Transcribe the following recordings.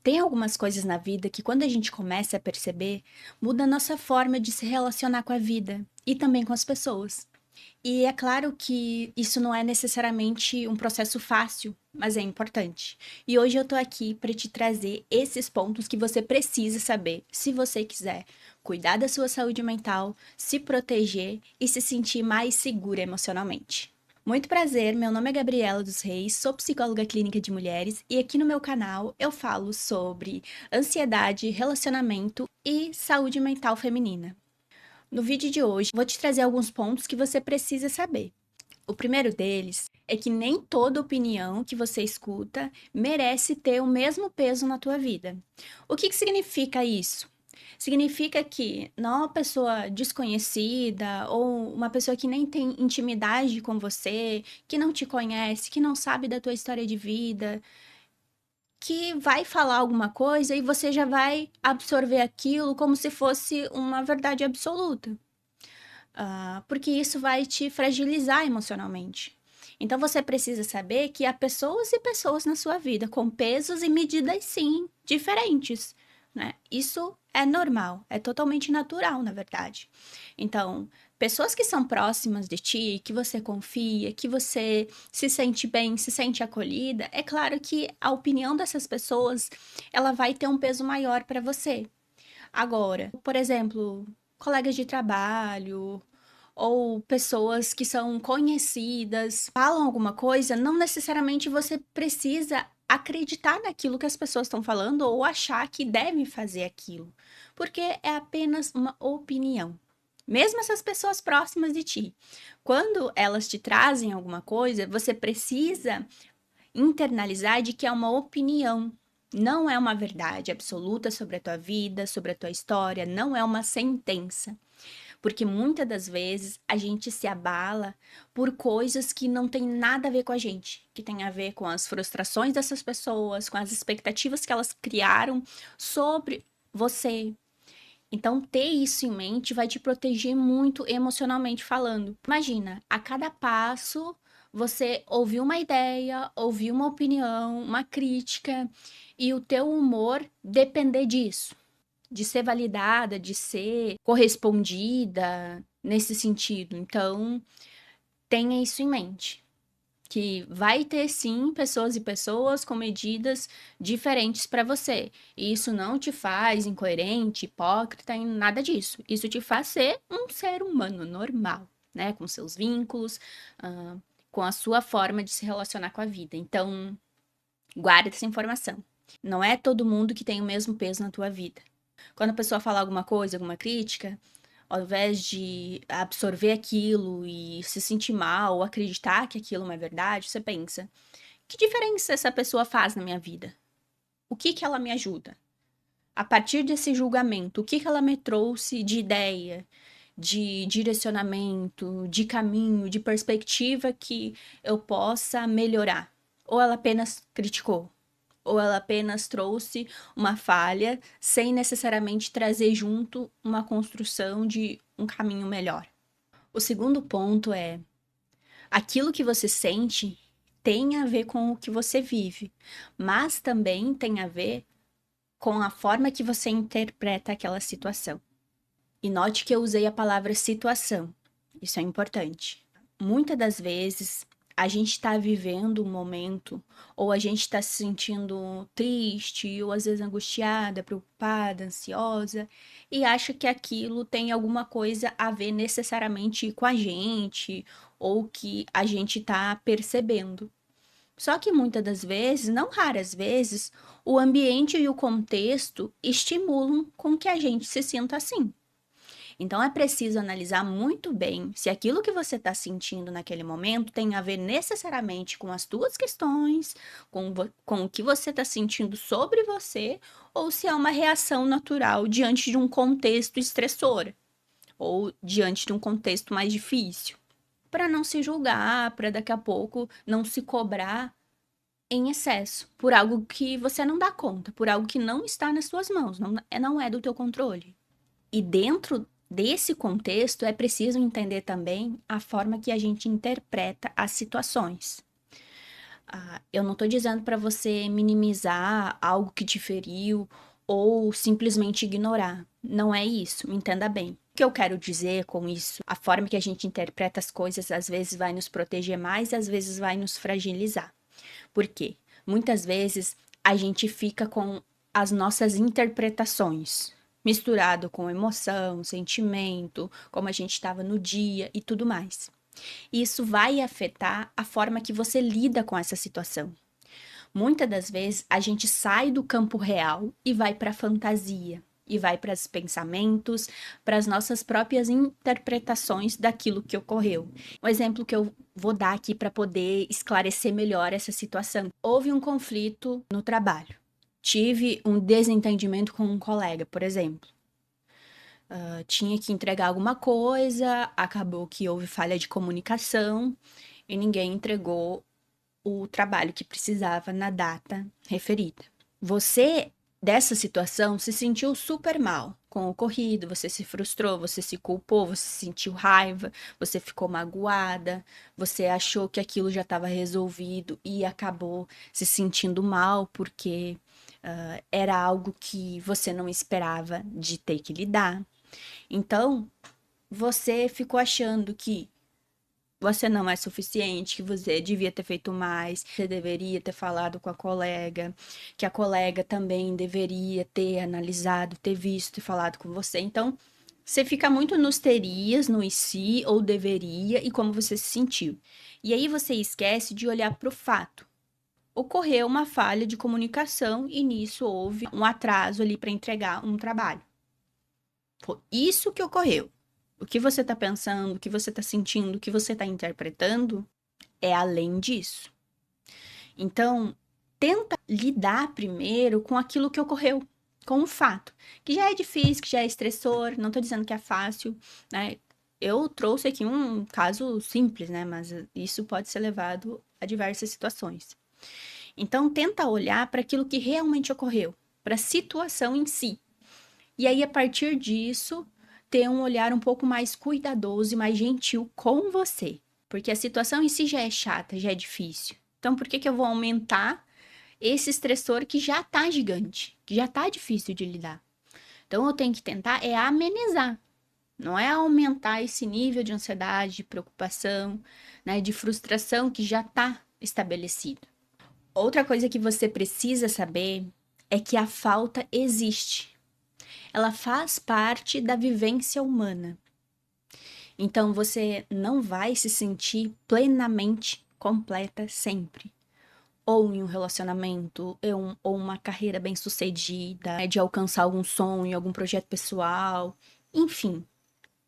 Tem algumas coisas na vida que, quando a gente começa a perceber, muda a nossa forma de se relacionar com a vida e também com as pessoas. E é claro que isso não é necessariamente um processo fácil, mas é importante. E hoje eu tô aqui para te trazer esses pontos que você precisa saber, se você quiser cuidar da sua saúde mental, se proteger e se sentir mais segura emocionalmente. Muito prazer, meu nome é Gabriela dos Reis, sou psicóloga clínica de mulheres e aqui no meu canal eu falo sobre ansiedade, relacionamento e saúde mental feminina. No vídeo de hoje, vou te trazer alguns pontos que você precisa saber. O primeiro deles é que nem toda opinião que você escuta merece ter o mesmo peso na tua vida. O que significa isso? Significa que não uma pessoa desconhecida ou uma pessoa que nem tem intimidade com você, que não te conhece, que não sabe da tua história de vida, que vai falar alguma coisa e você já vai absorver aquilo como se fosse uma verdade absoluta. Porque isso vai te fragilizar emocionalmente. Então você precisa saber que há pessoas e pessoas na sua vida com pesos e medidas sim diferentes, né? Isso é normal, é totalmente natural, na verdade. Então, pessoas que são próximas de ti, que você confia, que você se sente bem, se sente acolhida, é claro que a opinião dessas pessoas, ela vai ter um peso maior para você. Agora, por exemplo, colegas de trabalho ou pessoas que são conhecidas falam alguma coisa, não necessariamente você precisa acreditar naquilo que as pessoas estão falando ou achar que deve fazer aquilo, porque é apenas uma opinião. Mesmo essas pessoas próximas de ti, quando elas te trazem alguma coisa, você precisa internalizar de que é uma opinião, não é uma verdade absoluta sobre a tua vida, sobre a tua história, não é uma sentença. Porque muitas das vezes a gente se abala por coisas que não tem nada a ver com a gente, que tem a ver com as frustrações dessas pessoas, com as expectativas que elas criaram sobre você. Então, ter isso em mente vai te proteger muito emocionalmente falando. Imagina, a cada passo você ouvir uma ideia, ouvir uma opinião, uma crítica e o teu humor depender disso, de ser validada, de ser correspondida nesse sentido. Então, tenha isso em mente. Que vai ter sim pessoas e pessoas com medidas diferentes para você. E isso não te faz incoerente, hipócrita, em nada disso. Isso te faz ser um ser humano normal, né? Com seus vínculos, ah, com a sua forma de se relacionar com a vida. Então, guarda essa informação. Não é todo mundo que tem o mesmo peso na tua vida. Quando a pessoa fala alguma coisa, alguma crítica, ao invés de absorver aquilo e se sentir mal ou acreditar que aquilo é uma verdade, você pensa: que diferença essa pessoa faz na minha vida? O que que ela me ajuda? A partir desse julgamento, o que que ela me trouxe de ideia, de direcionamento, de caminho, de perspectiva que eu possa melhorar? Ou ela apenas criticou? Ou ela apenas trouxe uma falha sem necessariamente trazer junto uma construção de um caminho melhor? O segundo ponto é: aquilo que você sente tem a ver com o que você vive, mas também tem a ver com a forma que você interpreta aquela situação. E note que eu usei a palavra situação. Isso é importante. Muitas das vezes a gente está vivendo um momento, ou a gente está se sentindo triste, ou às vezes angustiada, preocupada, ansiosa, e acha que aquilo tem alguma coisa a ver necessariamente com a gente, ou que a gente está percebendo. Só que muitas das vezes, não raras vezes, o ambiente e o contexto estimulam com que a gente se sinta assim. Então é preciso analisar muito bem se aquilo que você está sentindo naquele momento tem a ver necessariamente com as tuas questões, com o que você está sentindo sobre você, ou se é uma reação natural diante de um contexto estressor, ou diante de um contexto mais difícil. Para não se julgar, para daqui a pouco não se cobrar em excesso, por algo que você não dá conta, por algo que não está nas suas mãos, não é do teu controle. E dentro desse contexto é preciso entender também a forma que a gente interpreta as situações. Eu não tô dizendo para você minimizar algo que te feriu ou simplesmente ignorar. Não é isso, me entenda bem. O que eu quero dizer com isso? A forma que a gente interpreta as coisas às vezes vai nos proteger mais, às vezes vai nos fragilizar. Por quê? Muitas vezes a gente fica com as nossas interpretações, misturado com emoção, sentimento, como a gente estava no dia e tudo mais. Isso vai afetar a forma que você lida com essa situação. Muitas das vezes a gente sai do campo real e vai para a fantasia, e vai para os pensamentos, para as nossas próprias interpretações daquilo que ocorreu. Um exemplo que eu vou dar aqui para poder esclarecer melhor essa situação. Houve um conflito no trabalho. Tive um desentendimento com um colega, por exemplo. Tinha que entregar alguma coisa, acabou que houve falha de comunicação e ninguém entregou o trabalho que precisava na data referida. Você, dessa situação, se sentiu super mal com o ocorrido, você se frustrou, você se culpou, você sentiu raiva, você ficou magoada, você achou que aquilo já estava resolvido e acabou se sentindo mal porque era algo que você não esperava de ter que lidar. Então, você ficou achando que você não é suficiente, que você devia ter feito mais, que você deveria ter falado com a colega, que a colega também deveria ter analisado, ter visto e falado com você. Então, você fica muito nos terias, no e se, ou deveria, e como você se sentiu. E aí você esquece de olhar para o fato. Ocorreu uma falha de comunicação e nisso houve um atraso ali para entregar um trabalho. Foi isso que ocorreu. O que você está pensando, o que você está sentindo, o que você está interpretando é além disso. Então, tenta lidar primeiro com aquilo que ocorreu, com o fato, que já é difícil, que já é estressor, não estou dizendo que é fácil, né? Eu trouxe aqui um caso simples, né? Mas isso pode ser levado a diversas situações. Então, tenta olhar para aquilo que realmente ocorreu, para a situação em si. E aí, a partir disso, ter um olhar um pouco mais cuidadoso e mais gentil com você. Porque a situação em si já é chata, já é difícil. Então, por que que eu vou aumentar esse estressor que já tá gigante, que já tá difícil de lidar? Então, eu tenho que tentar é amenizar, não é aumentar esse nível de ansiedade, de preocupação, né, de frustração que já tá estabelecido. Outra coisa que você precisa saber é que a falta existe. Ela faz parte da vivência humana. Então você não vai se sentir plenamente completa sempre. Ou em um relacionamento, ou uma carreira bem-sucedida, de alcançar algum sonho, algum projeto pessoal, enfim.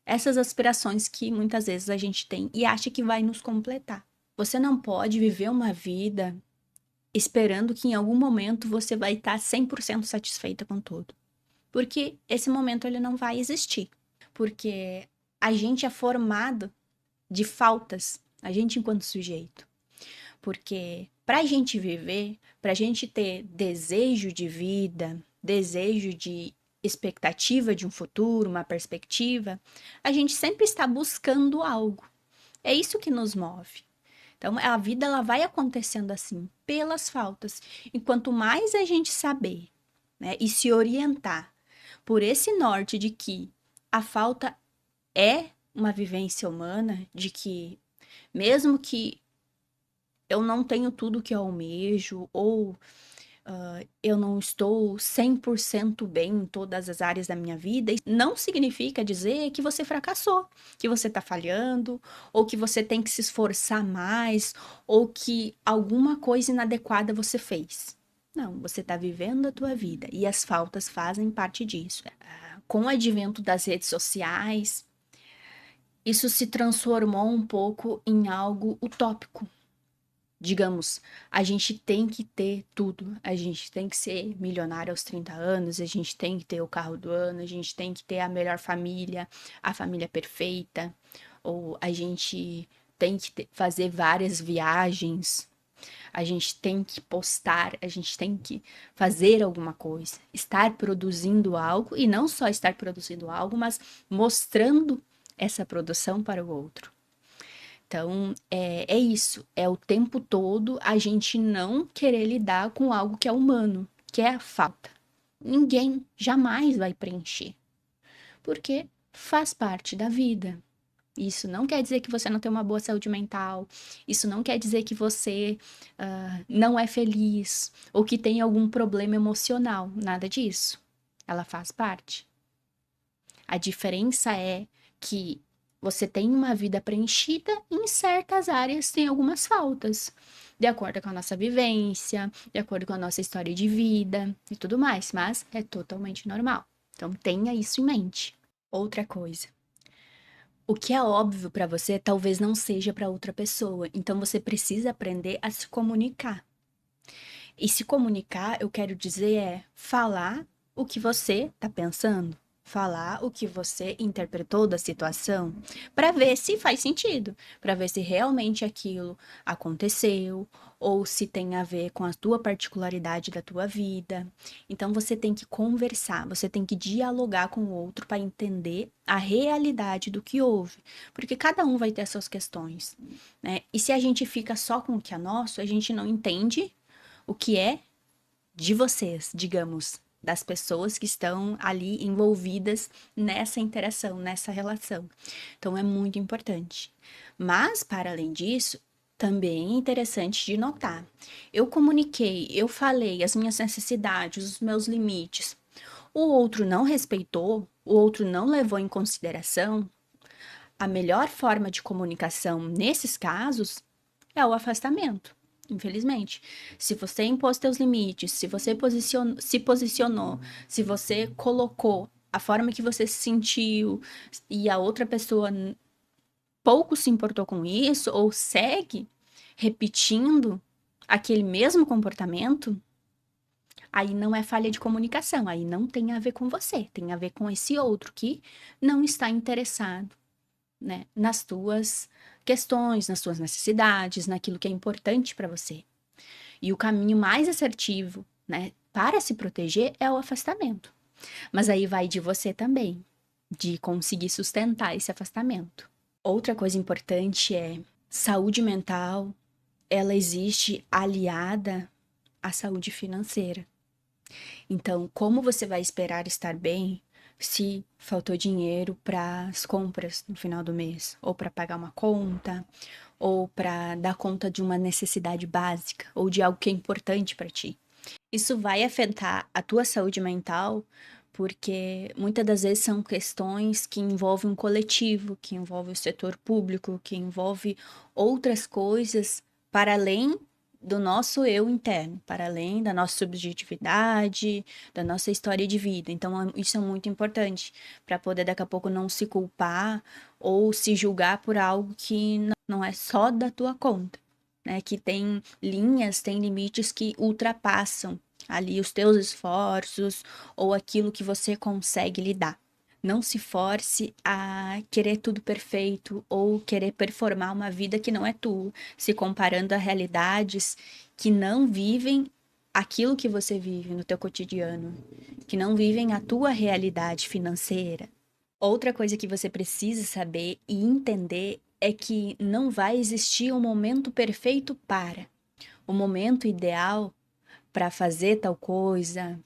Essas aspirações que muitas vezes a gente tem e acha que vai nos completar. Você não pode viver uma vida esperando que em algum momento você vai estar 100% satisfeita com tudo. Porque esse momento ele não vai existir. Porque a gente é formado de faltas, a gente enquanto sujeito. Porque para a gente viver, para a gente ter desejo de vida, desejo de expectativa de um futuro, uma perspectiva, a gente sempre está buscando algo. É isso que nos move. Então, a vida ela vai acontecendo assim, pelas faltas. E quanto mais a gente saber, né, e se orientar por esse norte de que a falta é uma vivência humana, de que mesmo que eu não tenho tudo que eu almejo, ou eu não estou 100% bem em todas as áreas da minha vida, não significa dizer que você fracassou, que você está falhando, ou que você tem que se esforçar mais, ou que alguma coisa inadequada você fez. Não, você está vivendo a tua vida e as faltas fazem parte disso. Com o advento das redes sociais, isso se transformou um pouco em algo utópico. Digamos, a gente tem que ter tudo. A gente tem que ser milionário aos 30 anos, a gente tem que ter o carro do ano, a gente tem que ter a melhor família, a família perfeita, ou a gente tem que fazer várias viagens, a gente tem que postar, a gente tem que fazer alguma coisa, estar produzindo algo, e não só estar produzindo algo, mas mostrando essa produção para o outro. Então, é isso. É o tempo todo a gente não querer lidar com algo que é humano, que é a falta. Ninguém jamais vai preencher, porque faz parte da vida. Isso não quer dizer que você não tem uma boa saúde mental. Isso não quer dizer que você não é feliz ou que tem algum problema emocional. Nada disso. Ela faz parte. A diferença é que você tem uma vida preenchida e em certas áreas tem algumas faltas, de acordo com a nossa vivência, de acordo com a nossa história de vida e tudo mais, mas é totalmente normal. Então tenha isso em mente. Outra coisa, o que é óbvio para você talvez não seja para outra pessoa, então você precisa aprender a se comunicar. E se comunicar, eu quero dizer, é falar o que você está pensando, falar o que você interpretou da situação, para ver se faz sentido, para ver se realmente aquilo aconteceu ou se tem a ver com a tua particularidade da tua vida. Então você tem que conversar, você tem que dialogar com o outro para entender a realidade do que houve, porque cada um vai ter as suas questões, né? E se a gente fica só com o que é nosso, a gente não entende o que é de vocês, digamos, das pessoas que estão ali envolvidas nessa interação, nessa relação. Então é muito importante. Mas, para além disso, também é interessante de notar. Eu comuniquei, eu falei as minhas necessidades, os meus limites. O outro não respeitou, o outro não levou em consideração. A melhor forma de comunicação nesses casos é o afastamento. Infelizmente, se você impôs seus limites, se você se posicionou, se você colocou a forma que você se sentiu e a outra pessoa pouco se importou com isso ou segue repetindo aquele mesmo comportamento, aí não é falha de comunicação, aí não tem a ver com você, tem a ver com esse outro que não está interessado, né, nas tuas questões, nas tuas necessidades, naquilo que é importante para você. E o caminho mais assertivo, né, para se proteger é o afastamento. Mas aí vai de você também, de conseguir sustentar esse afastamento. Outra coisa importante é saúde mental, ela existe aliada à saúde financeira. Então, como você vai esperar estar bem se faltou dinheiro para as compras no final do mês, ou para pagar uma conta, ou para dar conta de uma necessidade básica, ou de algo que é importante para ti? Isso vai afetar a tua saúde mental, porque muitas das vezes são questões que envolvem um coletivo, que envolve o setor público, que envolve outras coisas para além do nosso eu interno, para além da nossa subjetividade, da nossa história de vida. Então, isso é muito importante para poder daqui a pouco não se culpar ou se julgar por algo que não é só da tua conta, né? Que tem linhas, tem limites que ultrapassam ali os teus esforços ou aquilo que você consegue lidar. Não se force a querer tudo perfeito ou querer performar uma vida que não é tua, se comparando a realidades que não vivem aquilo que você vive no teu cotidiano, que não vivem a tua realidade financeira. Outra coisa que você precisa saber e entender é que não vai existir um momento perfeito para. O momento ideal para fazer tal coisa,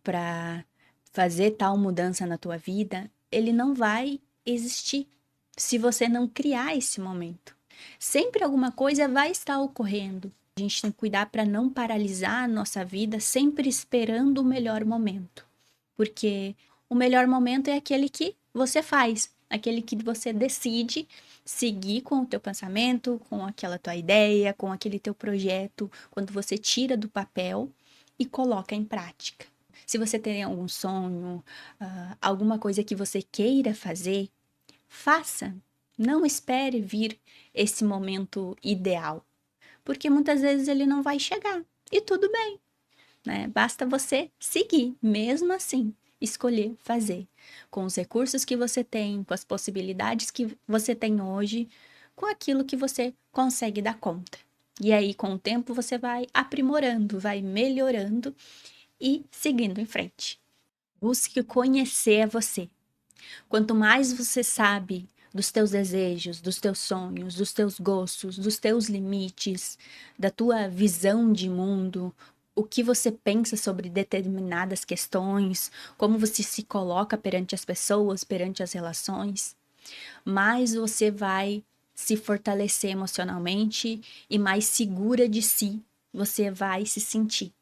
para fazer tal mudança na tua vida, ele não vai existir se você não criar esse momento. Sempre alguma coisa vai estar ocorrendo. A gente tem que cuidar para não paralisar a nossa vida sempre esperando o melhor momento. Porque o melhor momento é aquele que você faz, aquele que você decide seguir com o teu pensamento, com aquela tua ideia, com aquele teu projeto, quando você tira do papel e coloca em prática. Se você tem algum sonho, alguma coisa que você queira fazer, faça. Não espere vir esse momento ideal, porque muitas vezes ele não vai chegar. E tudo bem, né? Basta você seguir, mesmo assim, escolher fazer, com os recursos que você tem, com as possibilidades que você tem hoje, com aquilo que você consegue dar conta. E aí, com o tempo, você vai aprimorando, vai melhorando e seguindo em frente. Busque conhecer você. Quanto mais você sabe dos teus desejos, dos teus sonhos, dos teus gostos, dos teus limites, da tua visão de mundo, o que você pensa sobre determinadas questões, como você se coloca perante as pessoas, perante as relações, mais você vai se fortalecer emocionalmente e mais segura de si você vai se sentir.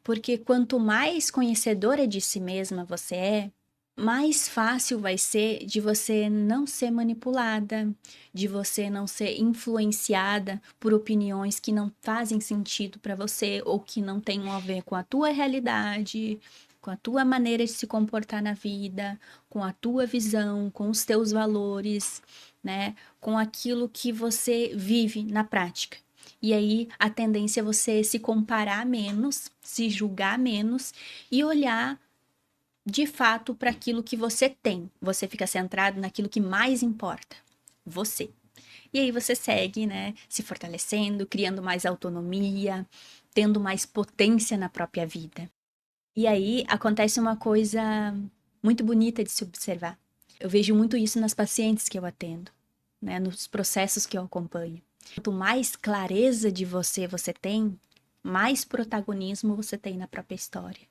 Porque quanto mais conhecedora de si mesma você é, mais fácil vai ser de você não ser manipulada, de você não ser influenciada por opiniões que não fazem sentido para você ou que não tenham a ver com a tua realidade, com a tua maneira de se comportar na vida, com a tua visão, com os teus valores, né? Com aquilo que você vive na prática. E aí a tendência é você se comparar menos, se julgar menos e olhar de fato para aquilo que você tem. Você fica centrado naquilo que mais importa, você. E aí você segue, né, se fortalecendo, criando mais autonomia, tendo mais potência na própria vida. E aí acontece uma coisa muito bonita de se observar. Eu vejo muito isso nas pacientes que eu atendo, né, nos processos que eu acompanho. Quanto mais clareza de você tem, mais protagonismo você tem na própria história.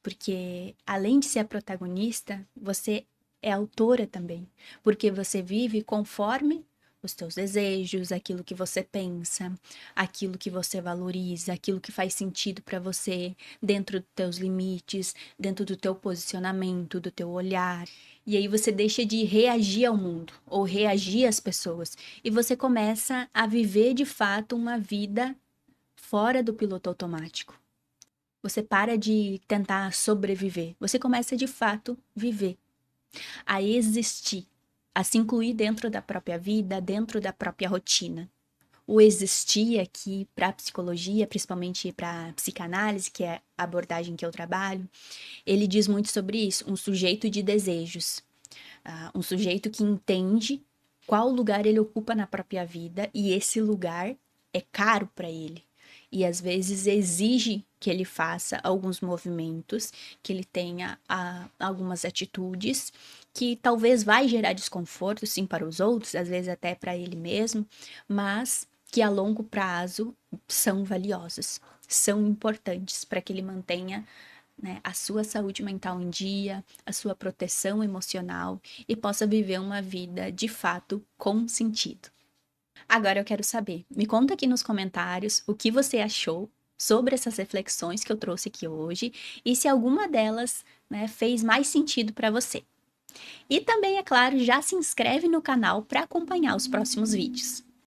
Porque além de ser a protagonista, você é autora também, porque você vive conforme os teus desejos, aquilo que você pensa, aquilo que você valoriza, aquilo que faz sentido para você, dentro dos teus limites, dentro do teu posicionamento, do teu olhar. E aí você deixa de reagir ao mundo ou reagir às pessoas e você começa a viver de fato uma vida fora do piloto automático. Você para de tentar sobreviver. Você começa de fato viver, a existir, a se incluir dentro da própria vida, dentro da própria rotina. O existir aqui para a psicologia, principalmente para a psicanálise, que é a abordagem que eu trabalho, ele diz muito sobre isso, um sujeito de desejos, um sujeito que entende qual lugar ele ocupa na própria vida e esse lugar é caro para ele. E às vezes exige que ele faça alguns movimentos, que ele tenha algumas atitudes que talvez vai gerar desconforto, sim, para os outros, às vezes até para ele mesmo, mas que a longo prazo são valiosas, são importantes para que ele mantenha, né, a sua saúde mental em dia, a sua proteção emocional e possa viver uma vida de fato com sentido. Agora eu quero saber, me conta aqui nos comentários o que você achou sobre essas reflexões que eu trouxe aqui hoje e se alguma delas, né, fez mais sentido para você. E também, é claro, já se inscreve no canal para acompanhar os próximos vídeos.